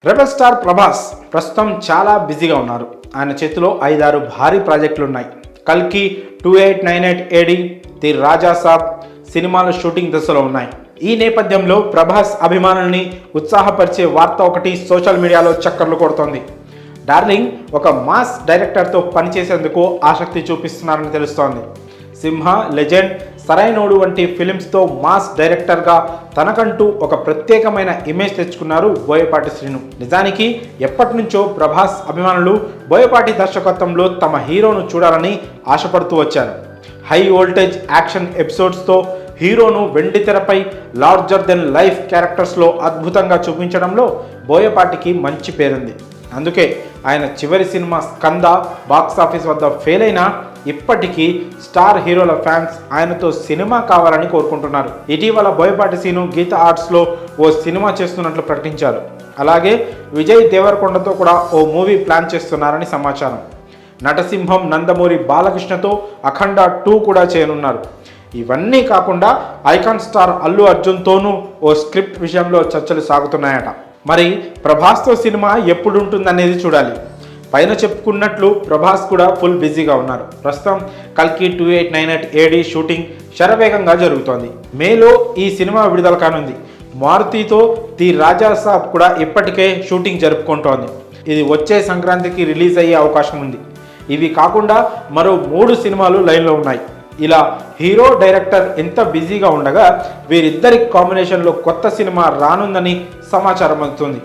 Rebel star Prabhas ప్రస్తుతం చాలా బిజీగా ఉన్నారు. ఆయన చేతిలో 5-6 భారీ ప్రాజెక్టులు ఉన్నాయి. కల్కి 2898 AD, ది రాజా సాబ్ సినిమాల షూటింగ్ దశలో ఉన్నాయి. ఈ నేపథ్యంలో ప్రభాస్ అభిమానుల్ని ఉత్సాహపరిచే వార్త ఒకటి సోషల్ మీడియాలో చక్కర్లు కొడుతోంది. డార్లింగ్ ఒక మాస్ డైరెక్టర్తో పనిచేసేందుకు ఆసక్తి చూపిస్తున్నారని తెలుస్తోంది. సింహ, లెజెండ్, సరైనోడు వంటి ఫిలిమ్స్తో మాస్ డైరెక్టర్గా తనకంటూ ఒక ప్రత్యేకమైన ఇమేజ్ తెచ్చుకున్నారు బోయపాటి శ్రీను. నిజానికి ఎప్పటి నుంచో ప్రభాస్ అభిమానులు బోయపాటి దర్శకత్వంలో తమ హీరోను చూడాలని ఆశపడుతూ వచ్చారు. హై వోల్టేజ్ యాక్షన్ ఎపిసోడ్స్తో హీరోను వెండితెరపై లార్జర్ దెన్ లైఫ్ క్యారెక్టర్స్లో అద్భుతంగా చూపించడంలో బోయపాటికి మంచి పేరుంది. అందుకే ఆయన చివరి సినిమా స్కంద బాక్సాఫీస్ వద్ద ఫెయిల్ అయినా ఇప్పటికీ స్టార్ హీరోల ఫ్యాన్స్ ఆయనతో సినిమా కావాలని కోరుకుంటున్నారు. ఇటీవల బోయపాటి శ్రీను గీత ఆర్ట్స్లో ఓ సినిమా చేస్తున్నట్లు ప్రకటించారు. అలాగే విజయ్ దేవరకొండతో కూడా ఓ మూవీ ప్లాన్ చేస్తున్నారని సమాచారం. నటసింహం నందమూరి బాలకృష్ణతో అఖండ 2 కూడా చేయనున్నారు. ఇవన్నీ కాకుండా ఐకాన్ స్టార్ అల్లు అర్జున్తోనూ ఓ స్క్రిప్ట్ విషయంలో చర్చలు సాగుతున్నాయట. మరి ప్రభాస్తో సినిమా ఎప్పుడు ఉంటుందనేది చూడాలి. పైన చెప్పుకున్నట్లు ప్రభాస్ కూడా ఫుల్ బిజీగా ఉన్నారు. ప్రస్తుతం కల్కి 2898 AD షూటింగ్ శరవేగంగా జరుగుతోంది. మేలో ఈ సినిమా విడుదల కానుంది. మారుతితో ది రాజా సాబ్ కూడా ఇప్పటికే షూటింగ్ జరుపుకుంటోంది. ఇది వచ్చే సంక్రాంతికి రిలీజ్ అయ్యే అవకాశం ఉంది. ఇవి కాకుండా మరో 3 సినిమాలు లైన్లో ఉన్నాయి. ఇలా హీరో డైరెక్టర్ ఎంత బిజీగా ఉండగా వీరిద్దరి కాంబినేషన్లో కొత్త సినిమా రానుందని సమాచారం అందుతుంది.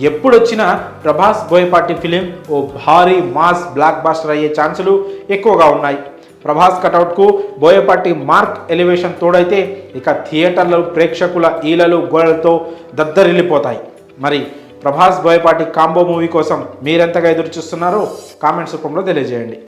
ఎప్పుడొచ్చినా ప్రభాస్ బోయపాటి ఫిలిం ఓ భారీ మాస్ బ్లాక్ బాస్టర్ అయ్యే ఛాన్సులు ఎక్కువగా ఉన్నాయి. ప్రభాస్ కటౌట్కు బోయపాటి మార్క్ ఎలివేషన్ తోడైతే ఇక థియేటర్లో ప్రేక్షకుల ఈలలు గోడలతో దద్దరిల్లిపోతాయి. మరి ప్రభాస్ బోయపాటి కాంబో మూవీ కోసం మీరెంతగా ఎదురు చూస్తున్నారో కామెంట్స్ రూపంలో తెలియజేయండి.